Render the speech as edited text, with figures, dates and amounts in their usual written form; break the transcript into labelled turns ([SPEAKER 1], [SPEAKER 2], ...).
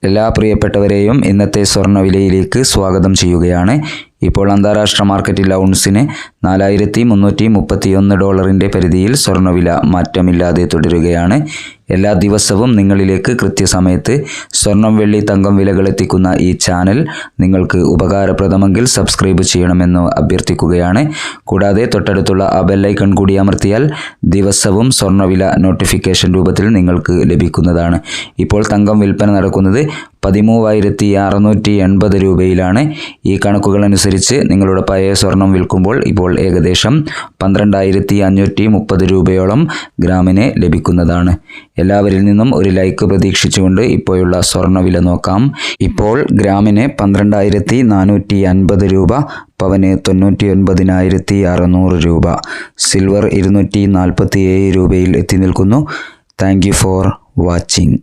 [SPEAKER 1] എല്ലാ പ്രിയപ്പെട്ടവരെയും ഇന്നത്തെ സ്വർണ്ണവിലയിലേക്ക് സ്വാഗതം ചെയ്യുകയാണ്. ഇപ്പോൾ അന്താരാഷ്ട്ര മാർക്കറ്റിൽ ഔൺസിന് $4,331 പരിധിയിൽ സ്വർണ്ണവില മാറ്റമില്ലാതെ തുടരുകയാണ്. എല്ലാ ദിവസവും നിങ്ങളിലേക്ക് കൃത്യസമയത്ത് സ്വർണം, വെള്ളി, തങ്കം വിലകൾ എത്തിക്കുന്ന ഈ ചാനൽ നിങ്ങൾക്ക് ഉപകാരപ്രദമെങ്കിൽ സബ്സ്ക്രൈബ് ചെയ്യണമെന്ന് അഭ്യർത്ഥിക്കുകയാണ്. കൂടാതെ തൊട്ടടുത്തുള്ള ആ ബെല്ലൈക്കൺ കൂടി അമർത്തിയാൽ ദിവസവും സ്വർണ്ണവില നോട്ടിഫിക്കേഷൻ രൂപത്തിൽ നിങ്ങൾക്ക് ലഭിക്കുന്നതാണ്. ഇപ്പോൾ തങ്കം വിൽപ്പന നടക്കുന്നത് 13,680 രൂപയിലാണ്. ഈ കണക്കുകൾ അനുസരിച്ച് നിങ്ങളുടെ പഴയ സ്വർണം വിൽക്കുമ്പോൾ ഇപ്പോൾ ഏകദേശം 12,530 രൂപയോളം ഗ്രാമിന് ലഭിക്കുന്നതാണ്. എല്ലാവരിൽ നിന്നും ഒരു ലൈക്ക് പ്രതീക്ഷിച്ചുകൊണ്ട് ഇപ്പോഴുള്ള സ്വർണ്ണവില നോക്കാം. ഇപ്പോൾ ഗ്രാമിന് 12,450 രൂപ, പവന് 99,600 രൂപ, സിൽവർ 247 രൂപയിൽ എത്തി നിൽക്കുന്നു. Thank you for watching.